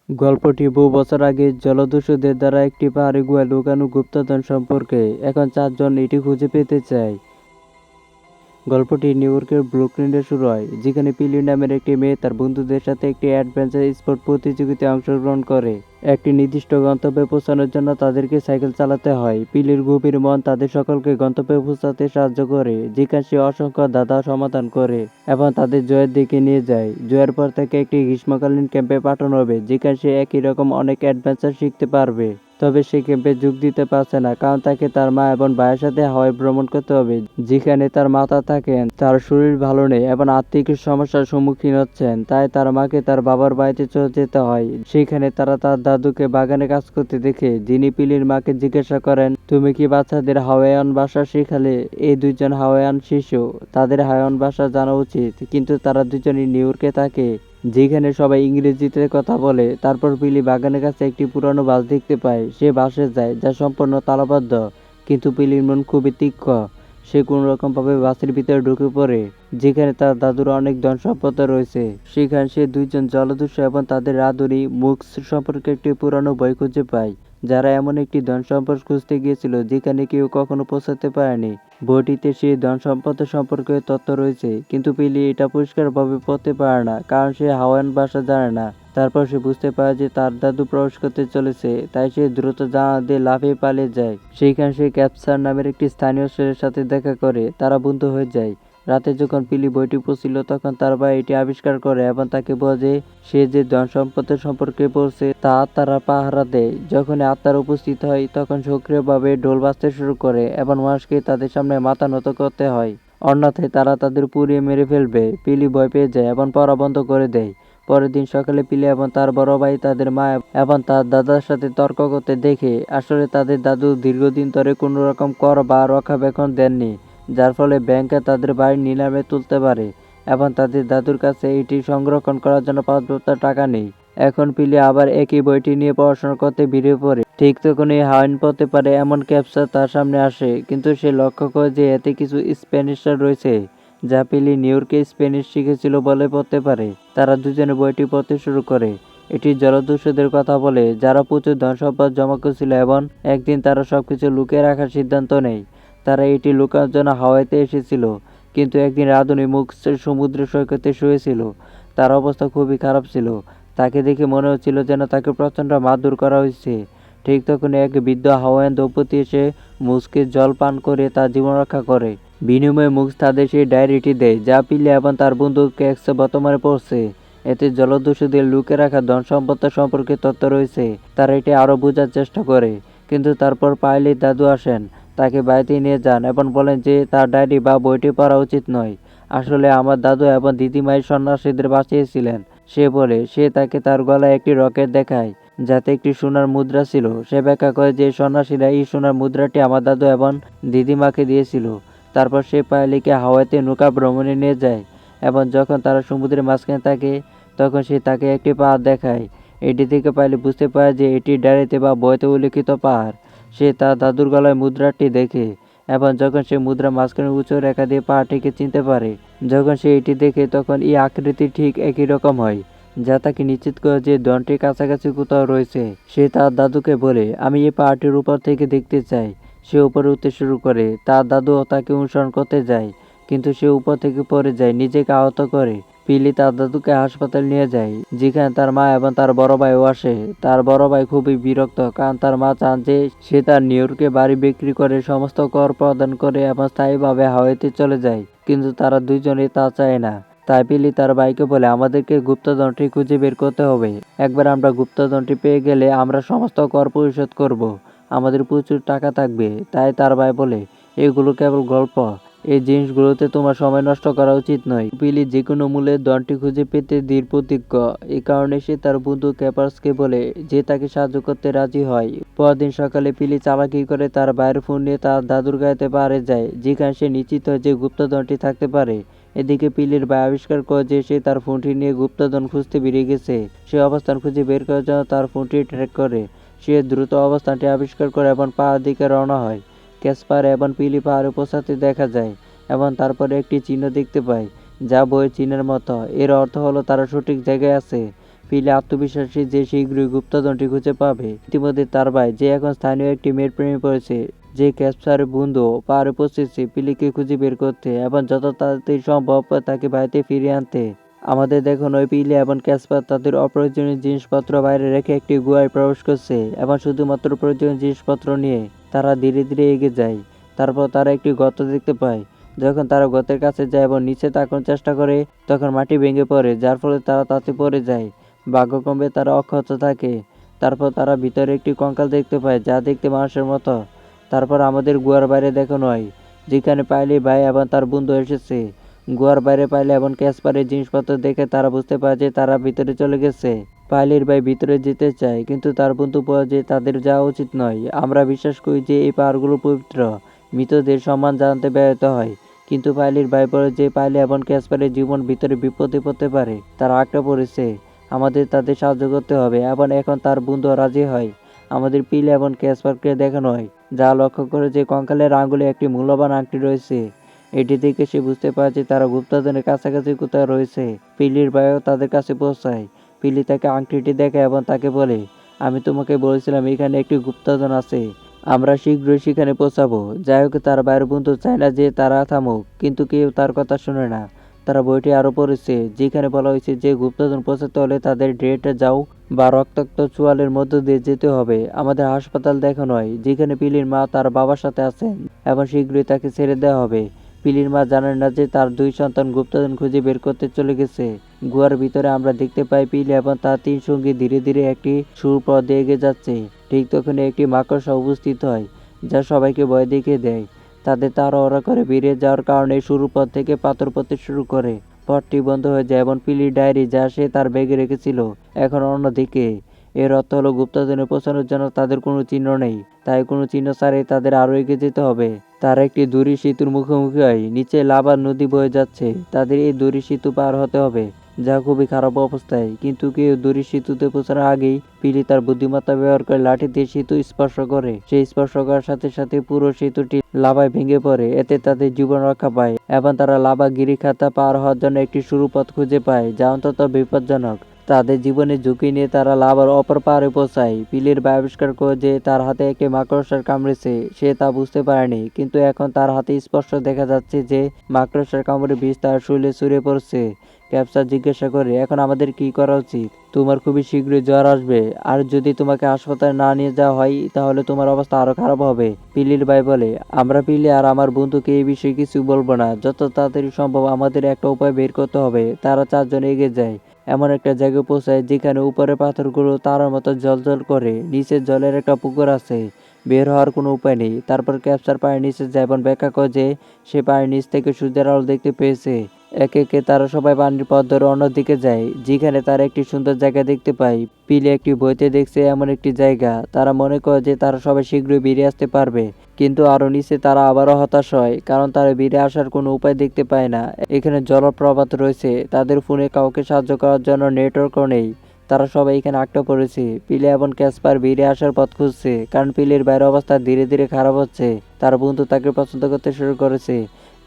গল্পটি বহু বছর আগে জলদস্যুদের দ্বারা একটি পাহাড়ি গুহায় লুকানো গুপ্তধন সম্পর্কে। এখন চারজন এটি খুঁজে পেতে চায়। গল্পটি নিউ ইয়র্কের ব্রুকলিনে শুরু হয়, যেখানে পিলি নামের একটি মেয়ে তার বন্ধুদের সাথে একটি অ্যাডভেঞ্চার স্পোর্ট প্রতিযোগিতায় অংশগ্রহণ করে। একটি নির্দিষ্ট গন্তব্যে পৌঁছানোর জন্য তাদেরকে সাইকেল চালাতে হয়। পিলির গভীর মন তাদের সকলকে গন্তব্যে পৌঁছাতে সাহায্য করে, যেখানে সে অসংখ্য বাধা সমাধান করে এবং তাদের জয়ের দিকে নিয়ে যায়। জয়ের পর তাকে একটি গ্রীষ্মকালীন ক্যাম্পে পাঠানো হবে, যেখানে সে একই রকম অনেক অ্যাডভেঞ্চার শিখতে পারবে। তবে সে ক্যাম্পে যোগ দিতে পারছে না, কারণ তাকে তার মা এবং ভাইয়ের সাথে হাওয়াই ভ্রমণ করতে হবে, যেখানে তার মাতা থাকেন। তার শরীর ভালো নেই এবং আর্থিক সমস্যার সম্মুখীন হচ্ছেন, তাই তার মাকে তার বাবার বাড়িতে চলে যেতে হয়। সেখানে তারা তার দাদুকে বাগানে কাজ করতে দেখে, যিনি পিলির মাকে জিজ্ঞাসা করেন, তুমি কি বাচ্চাদের হাওয়াইয়ান ভাষা শেখালে? এই দুইজন হাওয়াইয়ান শিশু, তাদের হাওয়াইয়ান ভাষা জানা উচিত, কিন্তু তারা দুজনই নিউ ইয়র্কে থাকে, যেখানে সবাই ইংরেজিতে কথা বলে। তারপর পিলি বাগানের কাছে একটি পুরানো বাস দেখতে পায়। সে বাসে যায়, যা সম্পূর্ণ তালাবদ্ধ, কিন্তু পিলির মন খুবই তীক্ষ্ণ। সে কোনোরকমভাবে বাসের ভিতরে ঢুকে পড়ে, যেখানে তার দাদুর অনেক ধন সম্পদ রয়েছে। সেখানে সে দুইজন জলদস্যু এবং তাদের রাঁধুনি মুক্স সম্পর্কে একটি পুরানো বই খুঁজে পায়, যারা এমন একটি ধন সম্পদ খুঁজতে গিয়েছিল যেখানে কেউ কখনো পৌঁছাতে পারেনি। বইটিতে সেই ধন সম্পদের সম্পর্কে তথ্য রয়েছে, কিন্তু পিলি এটা পরিষ্কারভাবে পড়তে পারে না, কারণ সে হাওয়াইয়ান ভাষা জানে না। তারপর সে বুঝতে পারে যে তার দাদু প্রবেশ করতে চলেছে, তাই সে দ্রুত জানালা দিয়ে লাফিয়ে পালিয়ে যায়। সেইখানে সে ক্যাপসার নামের একটি স্থানীয় ছেলের সাথে দেখা করে, তারা বন্ধু হয়ে যায়। রাতে যখন পিলি বইটি পড়ছিল, তখন তার ভাই এটি আবিষ্কার করে এবং তাকে বলে যে সে যে ধন সম্পদের সম্পর্কে পড়ছে তা তারা পাহারা দেয়। যখন আত্মার উপস্থিত হয়, তখন সক্রিয়ভাবে ঢোল বাজতে শুরু করে এবং মানুষকে তাদের সামনে মাথা নত করতে হয়, অন্যথায় তারা তাদের পুড়িয়ে মেরে ফেলবে। পিলি ভয় পেয়ে যায় এবং পড়া বন্ধ করে দেয়। পরের দিন সকালে পিলি এবং তার বড় ভাই তাদের মা এবং তার দাদার সাথে তর্ক করতে দেখে, আসলে তাদের দাদু দীর্ঘদিন ধরে কোনো রকম কর বা রক্ষণাবেক্ষণ দেননি, যার ফলে ব্যাংকে তাদের বাড়ি নিলামে তুলতে পারে এবং তাদের দাদুর কাছে এটি সংরক্ষণ করার জন্য পর্যাপ্ত টাকা নেই। এখন পিলি আবার একই বইটি নিয়ে পড়াশোনা করতে বেরিয়ে পড়ে। ঠিক তখনই হাওয়াইয়ান পড়তে পারে এমন ক্যাপচার তার সামনে আসে, কিন্তু সে লক্ষ্য করে যে এতে কিছু স্প্যানিশ রয়েছে, যা পিলি নিউ ইয়র্কে স্প্যানিশ শিখেছিল বলে পড়তে পারে। তারা দুজনে বইটি পড়তে শুরু করে। এটি জলদস্যুদের কথা বলে, যারা প্রচুর ধন সম্পদ জমা করেছিল এবং একদিন তারা সবকিছু লুকিয়ে রাখার সিদ্ধান্ত নেয়। তারা এটি লুকানোর জন্য হাওয়াইতে এসেছিল, কিন্তু একদিন রাঁধুনি মুক্স সমুদ্র সৈকতে শুয়েছিল। তার অবস্থা খুবই খারাপ ছিল। তাকে দেখে মনে হচ্ছিল যেন তাকে প্রচণ্ড মারধর করা হয়েছে। ঠিক তখনই এক বৃদ্ধ হাওয়াইয়ান দম্পতি এসে মুক্সকে জল পান করে তার জীবন রক্ষা করে। বিনিময়ে মুক্স তাদের সেই ডায়েরিটি দেয়, যা পিলি এবং তার বন্ধু ক্যাক্স বর্তমানে পড়ছে। এতে জলদস্যুদের লুকিয়ে রাখা ধন সম্পদ সম্পর্কে তথ্য রয়েছে। তারা এটি আরও বোঝার চেষ্টা করে, কিন্তু তারপর পাইলির দাদু আসেন, তাকে বাড়িতে নিয়ে যান এবং বলেন যে তার ডায়েরি বা বইটি পড়া উচিত নয়। আসলে আমার দাদু এবং দিদিমাই সন্ন্যাসীদের বাঁচিয়েছিলেন। সে বলে সে তাকে তার গলায় একটি রকেট দেখায়, যাতে একটি সোনার মুদ্রা ছিল। সে ব্যাখ্যা করে যে সন্ন্যাসীরা এই সোনার মুদ্রাটি আমার দাদু এবং দিদিমাকে দিয়েছিল। তারপর সে পাইলিকে হাওয়াইতে নৌকা ভ্রমণে নিয়ে যায় এবং যখন তারা সমুদ্রের মাঝখানে থাকে, তখন সে তাকে একটি পাহাড় দেখায়। এটি থেকে পাইলি বুঝতে পারে যে এটি ডায়েরিতে বা বইতে উল্লিখিত পাহাড়। সে তার দাদুর গলায় মুদ্রাটি দেখে এবং যখন সে মুদ্রা মাঝখানে উঁচু রেখা দিয়ে পাহাড়টিকে চিনতে পারে। যখন সে এটি দেখে, তখন এই আকৃতি ঠিক একই রকম হয়, যা তাকে নিশ্চিত করে যে ধনটি কাছাকাছি কোথাও রয়েছে। সে তার দাদুকে বলে, আমি এই পাহাড়টির উপর থেকে দেখতে চাই। সে উপরে উঠতে শুরু করে। তার দাদুও তাকে অনুসরণ করতে যায়, কিন্তু সে উপর থেকে পড়ে যায়, নিজেকে আহত করে। পিলি তার দাদুকে হাসপাতালে নিয়ে যায়, যেখানে তার মা এবং তার বড় ভাইও আসে। তার বড় ভাই খুবই বিরক্ত, কারণ তার মা চান যে সে তার নিউ ইয়র্কে বাড়ি বিক্রি করে সমস্ত কর প্রদান করে এবং স্থায়ীভাবে হাওয়াইতে চলে যায়, কিন্তু তারা দুইজনেই তা চায় না। তাই পিলি তার ভাইকে বলে, আমাদেরকে গুপ্তধনটি খুঁজে বের করতে হবে। একবার আমরা গুপ্তধনটি পেয়ে গেলে আমরা সমস্ত কর পরিশোধ করব। আমাদের প্রচুর টাকা থাকবে। তাই তার ভাই বলে, এগুলো কেবল গল্প। এই জিনিসগুলোতে তোমার সময় নষ্ট করা উচিত নয়। পিলি যে কোনো মূল্যে ধনটি খুঁজে পেতে দৃঢ় প্রতিজ্ঞ। এই কারণে সে তার বন্ধু ক্যাপার্সকে বলে, যে তাকে সাহায্য করতে রাজি হয়। পরদিন সকালে পিলি চালাকি করে তার ভাইয়ের ফোন নিয়ে তার দাদুর গাড়িতে পাহাড়ে যায়, যেখানে সে নিশ্চিত হয় যে গুপ্তধনটি থাকতে পারে। এদিকে পিলির ভাই আবিষ্কার করে যে সে তার ফোনটি নিয়ে গুপ্তধন খুঁজতে বেরিয়ে গেছে। সে অবস্থান খুঁজে বের করার জন্য তার ফোনটি ট্র্যাক করে। সে দ্রুত অবস্থানটি আবিষ্কার করে এবং পাহাড়ের দিকে রওনা হয়। ক্যাসপার এবং পিলি পাহাড়ে পৌঁছাতে দেখা যায় এবং তারপরে একটি চিহ্ন দেখতে পায়, যা বইয়ের চিহ্নের মতো। এর অর্থ হলো তারা সঠিক জায়গায় আছে। পিলি আত্মবিশ্বাসী যে শীঘ্রই গুপ্তধনটি খুঁজে পাবে। ইতিমধ্যে তার ভাই, যে এখন স্থানীয় একটি মেয়ের প্রেমে পড়েছে, যে ক্যাপসারের বন্ধু পাহাড়ে পৌঁছেছে পিলিকে খুঁজে বের করতে এবং যত তাড়াতাড়ি সম্ভব তাকে বাড়িতে ফিরিয়ে আনতে। আমাদের দেখুন ওই পিলি এবং ক্যাসপার তাদের অপ্রয়োজনীয় জিনিসপত্র বাইরে রেখে একটি গুহায় প্রবেশ করছে এবং শুধুমাত্র প্রয়োজনীয় জিনিসপত্র নিয়ে তারা ধীরে ধীরে এগিয়ে যায়। তারপর তারা একটি গর্ত দেখতে পায়। যখন তারা গর্তের কাছে যায় এবং নিচে তাকানোর চেষ্টা করে, তখন মাটি ভেঙে পড়ে, যার ফলে তারা তাতে পড়ে যায়। ভাগ্যক্রমে তারা অক্ষত থাকে। তারপর তারা ভিতরে একটি কঙ্কাল দেখতে পায়, যা দেখতে মানুষের মতো। তারপর আমাদের গুহার বাইরে দেখানো হয়, যেখানে পাইলি ভাই এবং তার বন্ধু এসেছে। গুহার বাইরে পাইলি এবং ক্যাসপারের জিনিসপত্র দেখে তারা বুঝতে পারে যে তারা ভিতরে চলে গেছে। পাইলির ভাই ভিতরে যেতে চায়, কিন্তু তার বন্ধু বলে যে তাদের যাওয়া উচিত নয়। আমরা বিশ্বাস করি যে এই পাহাড়গুলো পবিত্র, মৃতদের সম্মান জানাতে ব্যর্থ হয়। কিন্তু পাইলির ভাই বলে যে পাইলি এবং ক্যাসপারের জীবন ভিতরে বিপদে পড়তে পারে, তারা আটকা পড়েছে। আমাদের তাদের সাহায্য করতে হবে এবং এখন তার বন্ধু রাজি হয়। আমাদের পিল এবং ক্যাসপারকে দেখানো হয়, যা লক্ষ্য করে যে কঙ্কালের আঙুলে একটি মূল্যবান আংটি রয়েছে। এটি দেখে সে বুঝতে পারে যে তারা গুপ্তধনের কাছাকাছি কোথাও রয়েছে। পিলির ভাইও তাদের কাছে পৌঁছায়। পিলি তাকে আংটিটি দেখায় এবং তাকে বলে, আমি তোমাকে বলেছিলাম এখানে একটি গুপ্তধন আছে। আমরা শীঘ্রই সেখানে পৌঁছাবো। যাই হোক, তার ভাইয়ের বন্ধু চায় না যে তারা থামুক, কিন্তু কেউ তার কথা শোনে না। তারা বইটি আরও পড়েছে, যেখানে বলা হয়েছে যে গুপ্তধন পৌঁছাতে হলে তাদের ডেটে যাও বা রক্তাক্ত চোয়ালের মধ্য দিয়ে যেতে হবে। আমাদের হাসপাতাল দেখানো হয়, যেখানে পিলির মা তার বাবার সাথে আছেন এবং শীঘ্রই তাকে ছেড়ে দেওয়া হবে। পিলির মা জানেন না যে তার দুই সন্তান গুপ্তধন খুঁজে বের করতে চলে গেছে। গুহার ভিতরে আমরা দেখতে পাই পিলি এবং তার তিন সঙ্গী ধীরে ধীরে একটি সুর পথ দিয়ে এগিয়ে যাচ্ছে। ঠিক তখনই একটি মাকড়সা উপস্থিত হয়, যা সবাইকে ভয় দেখিয়ে দেয়। তাদের তাড়াহুড়া করে বেরিয়ে যাওয়ার কারণে শুরু পথ থেকে পাথর পড়তে শুরু করে। পথটি বন্ধ হয়ে যায় এবং পিলির ডায়েরি, যা সে তার ব্যাগে রেখেছিল, এখন অন্যদিকে। এর অর্থ হলো গুপ্তধনে পৌঁছানোর জন্য তাদের কোনো চিহ্ন নেই, তাই কোনো চিহ্ন ছাড়াই তাদের আরও এগিয়ে যেতে হবে। তারা একটি দড়ি সেতুর মুখোমুখি হয়। নিচে লাভার নদী বয়ে যাচ্ছে। তাদের এই দড়ি সেতু পার হতে হবে, যা খুবই খারাপ অবস্থায়। কিন্তু কেউ দড়ি সেতুতে পৌঁছানোর আগেই পিলি তার বুদ্ধিমত্তা ব্যবহার করে লাঠি দিয়ে সেতু স্পর্শ করে। সেই স্পর্শ করার সাথে সাথে পুরো সেতুটি লাভায় ভেঙে পড়ে। এতে তাদের জীবন রক্ষা পায় এবং তারা লাভা গিরিখাতা পার হওয়ার জন্য একটি সরু পথ খুঁজে পায়, যা অন্তত বিপজ্জনক। তাদের জীবনের ঝুঁকি নিয়ে তারা লাভার অপর পাড়ে পৌঁছায়। পিলির ভাই আবিষ্কার করে যে তার হাতে একটি মাকড়সার কামড়েছে। সে তা বুঝতে পারেনি, কিন্তু এখন তার হাতে স্পষ্ট দেখা যাচ্ছে যে মাকড়সার কামড়ে বিষ তার শরীরে ছড়িয়ে পড়ছে। ক্যাপসার জিজ্ঞাসা করে, এখন আমাদের কি করা উচিত? তোমার খুবই শীঘ্রই জ্বর আসবে, আর যদি তোমাকে হাসপাতালে না নিয়ে যাওয়া হয় তাহলে তোমার অবস্থা আরো খারাপ হবে। পিলির ভাই বলে, আমরা পিলি আর আমার বন্ধুকে এই বিষয়ে কিছু বলবো না। যত তাড়াতাড়ি সম্ভব আমাদের একটা উপায় বের করতে হবে। তারা চারজন এগিয়ে যায়, এমন একটা জায়গায় পৌঁছায় যেখানে উপরে পাথরগুলো তারার মতো জ্বলজ্বল করে। নিচে জলের একটা পুকুর আছে, বের হওয়ার কোনো উপায় নেই। তারপর ক্যাপসার পায়ের নিচে যায় এবং ব্যাখ্যা করে যে সে পায়ের নিচ থেকে সূর্যের আলো দেখতে পেয়েছে। একে একে তারা সবাই পানির পথ ধরে অন্যদিকে যায়, যেখানে তারা একটি সুন্দর জায়গা দেখতে পায়। পিলে একটি বইতে দেখছে এমন একটি জায়গা। তারা মনে করে যে তারা সবাই শীঘ্রই বেরিয়ে আসতে পারবে, কিন্তু আরো নিচে তারা আবারও হতাশ হয়, কারণ তারা বেরিয়ে আসার কোনো উপায় দেখতে পায় না। এখানে জলপ্রপাত রয়েছে, তাদের ফোনে কাউকে সাহায্য করার জন্য নেটওয়ার্কও নেই। তারা সবাই এখানে আটকা পড়েছে। পিলে এবং ক্যাসপার বেরিয়ে আসার পথ খুঁজছে, কারণ পিলের বাইরের অবস্থা ধীরে ধীরে খারাপ হচ্ছে। তার বন্ধু তাকে পছন্দ করতে শুরু করেছে।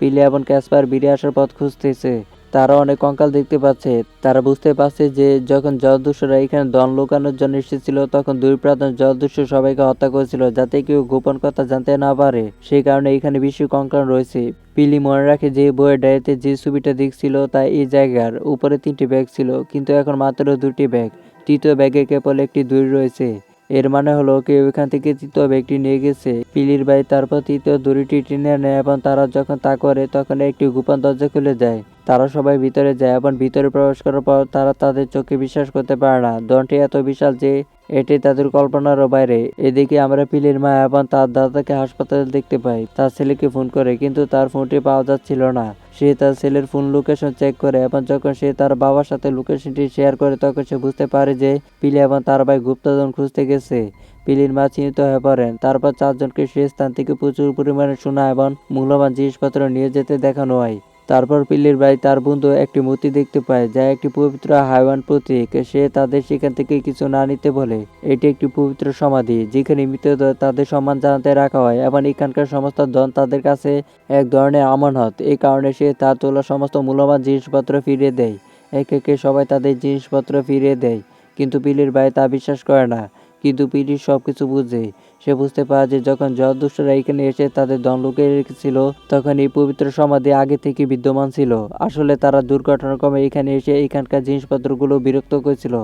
পিলে এবং ক্যাসপার বেরিয়ে আসার পথ খুঁজতেছে। তারা অনেক কঙ্কাল দেখতে পাচ্ছে। তারা বুঝতে পারছে যে যখন জলদস্যুরা এখানে ধন লুকানোর জন্য এসেছিল, তখন দুই প্রাক্তন জলদস্যু সবাইকে হত্যা করেছিল, যাতে কেউ গোপন কথা জানতে না পারে। সেই কারণে এখানে বেশি কঙ্কাল রয়েছে। পিলি মনে রাখে যে বইয়ের ডায়েরিতে যে ছবিটা দেখছিল তা এই জায়গার। উপরে 3টি ব্যাগ ছিল, কিন্তু এখন মাত্র 2টি ব্যাগ। তৃতীয় ব্যাগে কেবল একটি দড়ি রয়েছে। এর মানে হলো কেউ এখান থেকে তৃতীয় ব্যাগটি নিয়ে গেছে। পিলির ভাই তারপর তৃতীয় দড়িটি টেনে নেয় এবং তারা যখন তা করে তখন একটি গোপন দরজা খুলে যায়। তারা সবাই ভিতরে যায় এবং ভিতরে প্রবেশ করার পর তারা তাদের চোখে বিশ্বাস করতে পারে না। দনটি এত বিশাল যে এটি তাদের কল্পনারও বাইরে। এদিকে আমরা পিলির মা এবং তার দাদাকে হাসপাতালে দেখতে পাই। তার ছেলেকে ফোন করে, কিন্তু তার ফোনটি পাওয়া যাচ্ছিল না। সে তার ছেলের ফোন লোকেশন চেক করে এবং যখন সে তার বাবার সাথে লোকেশনটি শেয়ার করে তখন সে বুঝতে পারে যে পিলি এবং তার ভাই গুপ্তধন খুঁজতে গেছে। পিলির মা চিন্তিত হয়ে পড়েন। তারপর চারজনকে সে স্থান থেকে প্রচুর পরিমাণে সোনা এবং মূল্যবান জিনিসপত্র নিয়ে যেতে দেখানো হয়। তারপর পিলির ভাই তার বন্ধু একটি মূর্তি দেখতে পায়, যা একটি পবিত্র হাইওয়ান প্রতীক। সে তাদের সেখান থেকে কিছু না নিতে বলে। এটি একটি পবিত্র সমাধি, যেখানে মৃতদের তাদের সম্মান জানাতে রাখা হয় এবং এখানকার সমস্ত ধন তাদের কাছে এক ধরনের আমানত। এই কারণে সে তার তোলা সমস্ত মূল্যবান জিনিসপত্র ফিরিয়ে দেয় একে একে সবাই তাদের জিনিসপত্র ফিরিয়ে দেয়, কিন্তু পিলির ভাই তা বিশ্বাস করে না। কিন্তু পিলি সবকিছু বুঝে। সে বুঝতে পারে যে যখন জলদস্যুরা এখানে এসে তাদের ধন লুকিয়ে রেখেছিল, তখন এই পবিত্র সমাধি আগে থেকে বিদ্যমান ছিল। আসলে তারা দুর্ঘটনাক্রমে এখানে এসে এখানকার জিনিসপত্রগুলো বিরক্ত করেছিল,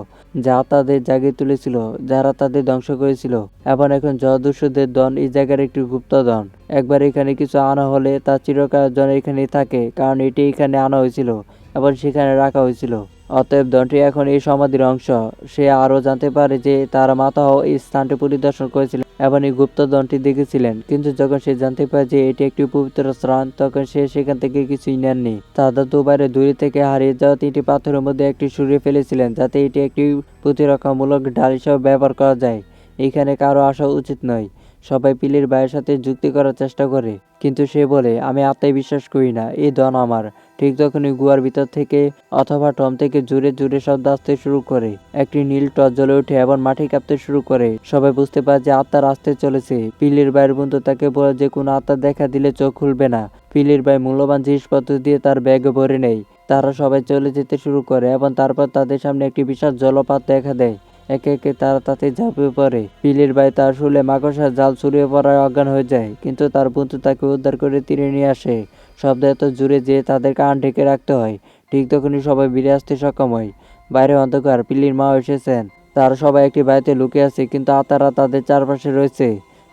যা তাদের জাগিয়ে তুলেছিল, যারা তাদের ধ্বংস করেছিল। এবং এখন জলদস্যুদের দল এই জায়গার একটি গুপ্তধন। একবার এখানে কিছু আনা হলে তা চিরকালের জন্য এখানেই থাকে, কারণ এটি এখানে আনা হয়েছিল এবং সেখানে রাখা হয়েছিল। অতএব ধনটি এখন এই সমাধির অংশ। সে আরও জানতে পারে যে তার মাতাও এই স্থানটি পরিদর্শন করেছিলেন এবং এই গুপ্তধনটি দেখেছিলেন, কিন্তু যখন সে জানতে পারে যে এটি একটি পবিত্র স্থান, তখন সে সেখান থেকে কিছুই নেননি। তার দাদু বাইরে দূরে থেকে হারিয়ে যাওয়া 3টি পাথরের মধ্যে একটি সরিয়ে ফেলেছিলেন, যাতে এটি একটি প্রতিরক্ষামূলক ঢাল হিসেবে ব্যবহার করা যায়। এখানে কারো আসা উচিত নয়। সবাই পিলির ভাইয়ের সাথে যুক্তি করার চেষ্টা করে, কিন্তু সে বলে, আমি আত্মায় বিশ্বাস করি না, এই ধন আমার। ঠিক তখনই গুহার ভিতর থেকে অথবা টম থেকে জোরে জোরে শব্দ আসতে শুরু করে। একটি নীল টর্চ জ্বলে ওঠে এবং মাটি কাঁপতে শুরু করে। সবাই বুঝতে পারে যে আত্মার আসতে চলেছে। পিলির ভাইয়ের বন্ধু তাকে বলে যে কোনো আত্মা দেখা দিলে চোখ খুলবে না। পিলির ভাই মূল্যবান জিনিসপত্র দিয়ে তার ব্যাগে ভরে নেয়। তারা সবাই চলে যেতে শুরু করে এবং তারপর তাদের সামনে একটি বিশাল জলপাত দেখা দেয়। একে একে তারা তাতে ঝাঁপিয়ে পড়ে। পিলির ভাই তার শুলে মাকড়সার জাল ছড়িয়ে পড়ায় অজ্ঞান হয়ে যায়, কিন্তু তার বন্ধু তাকে উদ্ধার করে তীরে নিয়ে আসে। শব্দ এত জোরে যে তাদের কান ঢেকে রাখতে হয়। ঠিক তখনই সবাই বেরিয়ে আসতে সক্ষম হয়। বাইরে অন্ধকার। পিলির মা এসেছেন। তারা সবাই একটি বাড়িতে লুকিয়ে আছে, কিন্তু আত্মারা তাদের চারপাশে রয়েছে।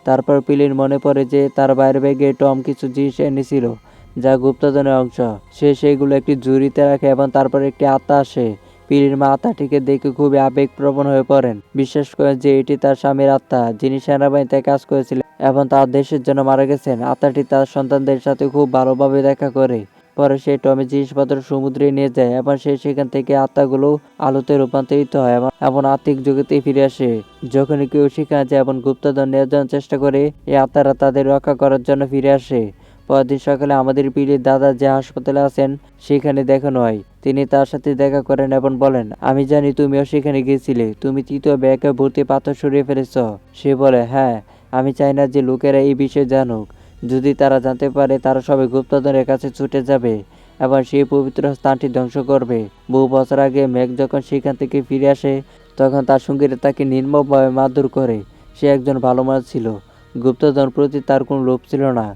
তারপর পিলির মনে পড়ে যে তার বাইরে ব্যাগে টম কিছু জিনিস এনেছিল, যা গুপ্তধনের অংশ। সে সেগুলো একটি ঝুড়িতে রাখে এবং তারপর একটি আত্মা আসে। পিলির মা আত্মাটিকে দেখে খুবই আবেগপ্রবণ হয়ে পড়েন। বিশ্বাস করেন যে এটি তার স্বামীর আত্মা, যিনি সেনাবাহিনীতে কাজ করেছিলেন এবং তার দেশের জন্য মারা গেছেন। আত্মাটি তার সন্তানদের সাথে খুব ভালোভাবে দেখা করে। পরে সে টমের জিনিসপত্র সমুদ্রে নিয়ে যায় এবং সে সেখান থেকে আত্মাগুলো আলোতে রূপান্তরিত হয় এবং আত্মিক জগতে ফিরে আসে। যখনই কেউ সেখানে যায় এবং গুপ্তধন নেওয়ার জন্য চেষ্টা করে, এই আত্মারা তাদের রক্ষা করার জন্য ফিরে আসে। পরদিন সকালে আমাদের পিলির দাদা যে হাসপাতালে আছেন সেখানে দেখানো হয়। তিনি তার সাথে দেখা করেন এবং বলেন, আমি জানি তুমিও সেখানে গিয়েছিলে। তুমি তৃতীয় ব্যাগে ভর্তি পাথর সরিয়ে ফেলেছ। সে বলে, হ্যাঁ, আমি চাই না যে লোকেরা এই বিষয়ে জানুক। যদি তারা জানতে পারে, তারা সবাই গুপ্তধনের কাছে ছুটে যাবে এবং সেই পবিত্র স্থানটি ধ্বংস করবে। বহু বছর আগে মেঘ যখন সেখান থেকে ফিরে আসে, তখন তার সঙ্গীরা তাকে নির্মমভাবে মারধর করে। সে একজন ভালো মানুষ ছিল। গুপ্তধন প্রতি তার কোনো লোভ ছিল না।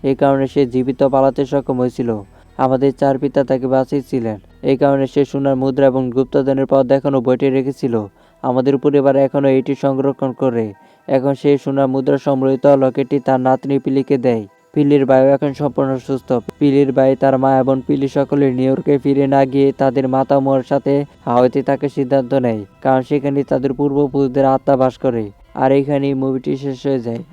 এই কারণে সে জীবিত পালাতে সক্ষম হয়েছিল। আমাদের 4 পিতা তাকে বাঁচিয়েছিলেন। এই কারণে সে সোনার মুদ্রা এবং গুপ্তধনের পথ দেখানো বইটি রেখেছিল। আমাদের পরিবার এখনও এটি সংরক্ষণ করে। এখন সেই সোনার মুদ্রা সম্বলিত লকেটটি তার নাতনি পিলিকে দেয়। পিলির ভাইও এখন সম্পূর্ণ সুস্থ। পিলির ভাই, তার মা এবং পিলি সকলে নিউ ইয়র্কে ফিরে না গিয়ে তাদের মাতামহর সাথে হাওয়াইতে থাকার সিদ্ধান্ত নেয়, কারণ সেখানে তাদের পূর্বপুরুষদের আত্মা বাস করে। আর এখানেই মুভিটি শেষ হয়ে যায়।